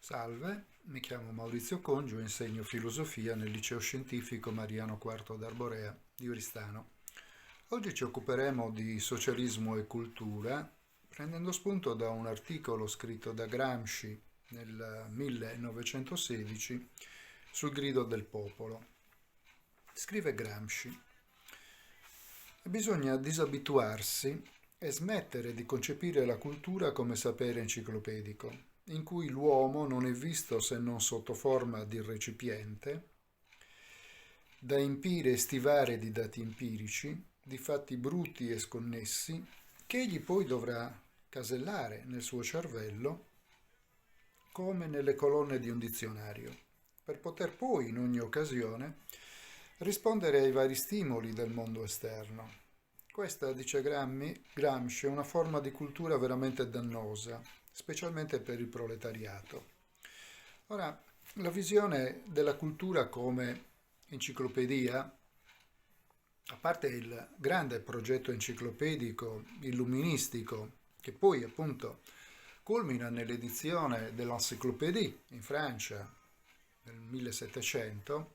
Salve, mi chiamo Maurizio Congio e insegno filosofia nel Liceo Scientifico Mariano IV d'Arborea di Oristano. Oggi ci occuperemo di socialismo e cultura, prendendo spunto da un articolo scritto da Gramsci nel 1916 sul grido del popolo. Scrive Gramsci: bisogna disabituarsi e smettere di concepire la cultura come sapere enciclopedico, in cui l'uomo non è visto se non sotto forma di recipiente, da empire e stivare di dati empirici, di fatti bruti e sconnessi, che egli poi dovrà casellare nel suo cervello come nelle colonne di un dizionario, per poter poi, in ogni occasione, rispondere ai vari stimoli del mondo esterno. Questa, dice Gramsci, è una forma di cultura veramente dannosa, specialmente per il proletariato. Ora, la visione della cultura come enciclopedia, a parte il grande progetto enciclopedico illuministico, che poi appunto culmina nell'edizione dell'Encyclopédie in Francia nel 1700,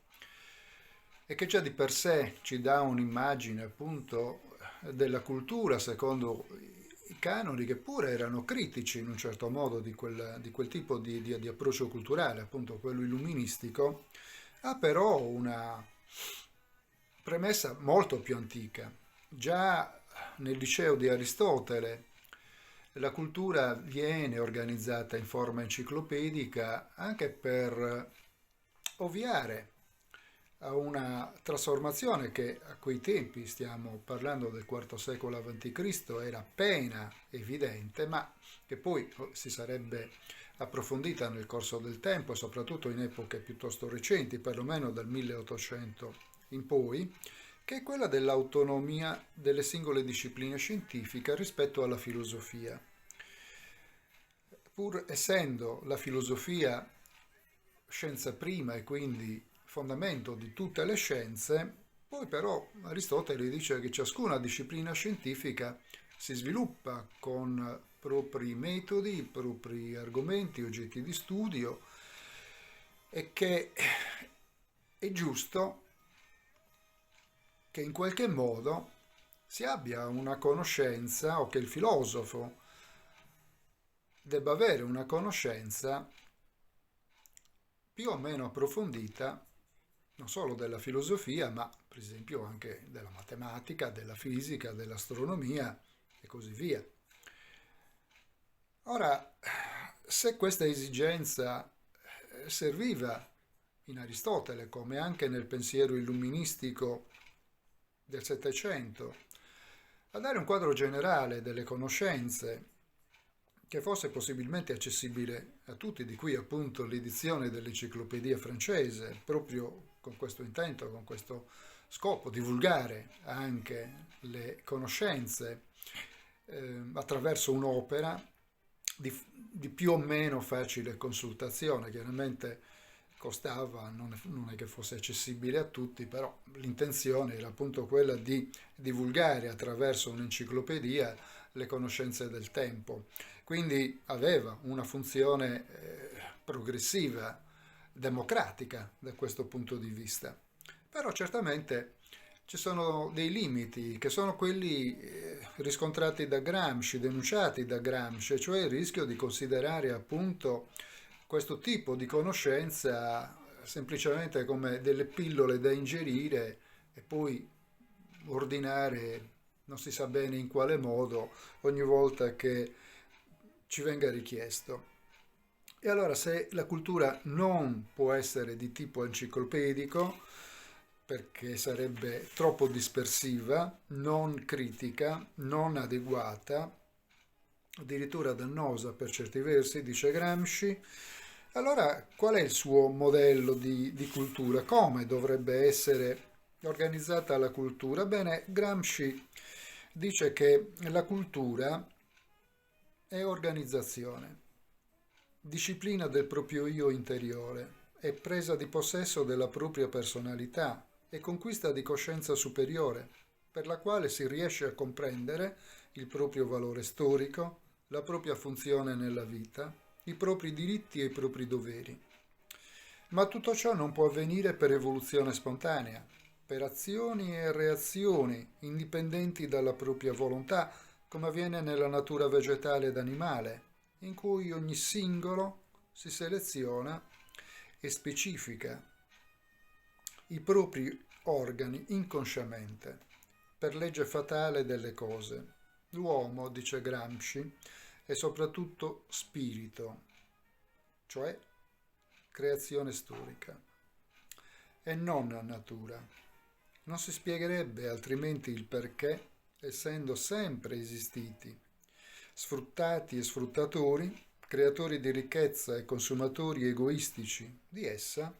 e che già di per sé ci dà un'immagine appunto della cultura secondo i canoni, che pure erano critici in un certo modo di quel tipo di approccio culturale, appunto quello illuministico, ha però una premessa molto più antica. Già nel liceo di Aristotele la cultura viene organizzata in forma enciclopedica anche per ovviare a una trasformazione che a quei tempi, stiamo parlando del IV secolo a.C., era appena evidente, ma che poi si sarebbe approfondita nel corso del tempo, soprattutto in epoche piuttosto recenti, perlomeno dal 1800 in poi, che è quella dell'autonomia delle singole discipline scientifiche rispetto alla filosofia. Pur essendo la filosofia scienza prima e quindi fondamento di tutte le scienze, poi però Aristotele dice che ciascuna disciplina scientifica si sviluppa con propri metodi, propri argomenti, oggetti di studio, e che è giusto che in qualche modo si abbia una conoscenza, o che il filosofo debba avere una conoscenza più o meno approfondita non solo della filosofia, ma per esempio anche della matematica, della fisica, dell'astronomia e così via. Ora, se questa esigenza serviva in Aristotele, come anche nel pensiero illuministico del Settecento, a dare un quadro generale delle conoscenze che fosse possibilmente accessibile a tutti, di cui appunto l'edizione dell'enciclopedia francese, proprio con questo intento, con questo scopo, divulgare anche le conoscenze attraverso un'opera di più o meno facile consultazione. Chiaramente costava, non è che fosse accessibile a tutti, però l'intenzione era appunto quella di divulgare attraverso un'enciclopedia le conoscenze del tempo. Quindi aveva una funzione progressiva, democratica da questo punto di vista. Però certamente ci sono dei limiti, che sono quelli riscontrati da Gramsci, denunciati da Gramsci, cioè il rischio di considerare appunto questo tipo di conoscenza semplicemente come delle pillole da ingerire e poi ordinare non si sa bene in quale modo ogni volta che ci venga richiesto. E allora, se la cultura non può essere di tipo enciclopedico, perché sarebbe troppo dispersiva, non critica, non adeguata, addirittura dannosa per certi versi, dice Gramsci, allora qual è il suo modello di cultura? Come dovrebbe essere organizzata la cultura? Bene, Gramsci dice che la cultura è organizzazione, disciplina del proprio io interiore, è presa di possesso della propria personalità e conquista di coscienza superiore, per la quale si riesce a comprendere il proprio valore storico, la propria funzione nella vita, i propri diritti e i propri doveri. Ma tutto ciò non può avvenire per evoluzione spontanea, per azioni e reazioni indipendenti dalla propria volontà, come avviene nella natura vegetale ed animale, in cui ogni singolo si seleziona e specifica i propri organi inconsciamente, per legge fatale delle cose. L'uomo, dice Gramsci, è soprattutto spirito, cioè creazione storica, e non natura. Non si spiegherebbe altrimenti il perché, essendo sempre esistiti, sfruttati e sfruttatori, creatori di ricchezza e consumatori egoistici di essa,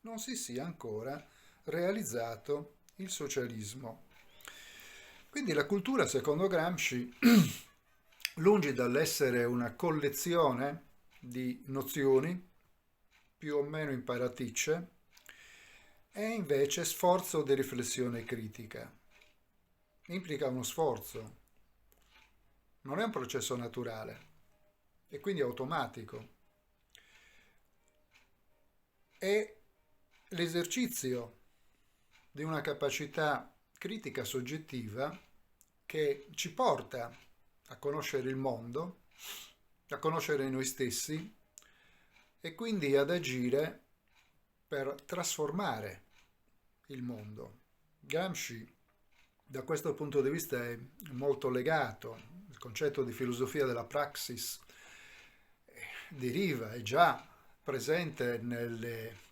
non si sia ancora realizzato il socialismo. Quindi la cultura, secondo Gramsci, lungi dall'essere una collezione di nozioni più o meno imparaticce, è invece sforzo di riflessione critica. Implica uno sforzo, non è un processo naturale e quindi automatico. È l'esercizio di una capacità critica soggettiva che ci porta a conoscere il mondo, a conoscere noi stessi e quindi ad agire per trasformare il mondo. Gramsci da questo punto di vista è molto legato, il concetto di filosofia della praxis deriva, è già presente nelle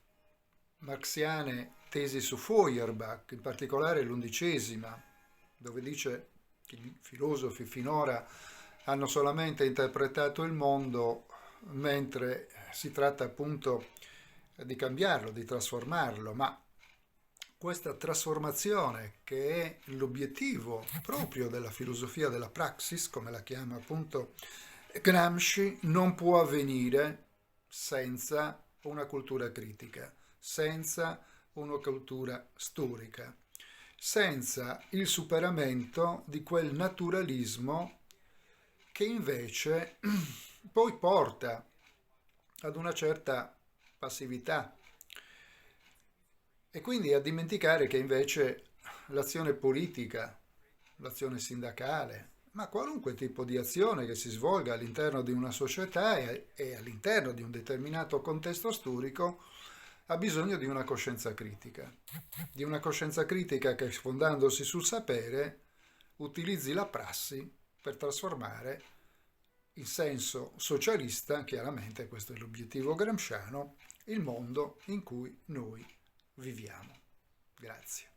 marxiane tesi su Feuerbach, in particolare l'11ª, dove dice che i filosofi finora hanno solamente interpretato il mondo mentre si tratta appunto di cambiarlo, di trasformarlo, ma questa trasformazione, che è l'obiettivo proprio della filosofia della praxis, come la chiama appunto Gramsci, non può avvenire senza una cultura critica, senza una cultura storica, senza il superamento di quel naturalismo che invece poi porta ad una certa passività e quindi a dimenticare che invece l'azione politica, l'azione sindacale, ma qualunque tipo di azione che si svolga all'interno di una società e all'interno di un determinato contesto storico ha bisogno di una coscienza critica che fondandosi sul sapere utilizzi la prassi per trasformare in senso socialista, chiaramente questo è l'obiettivo gramsciano, il mondo in cui noi viviamo. Grazie.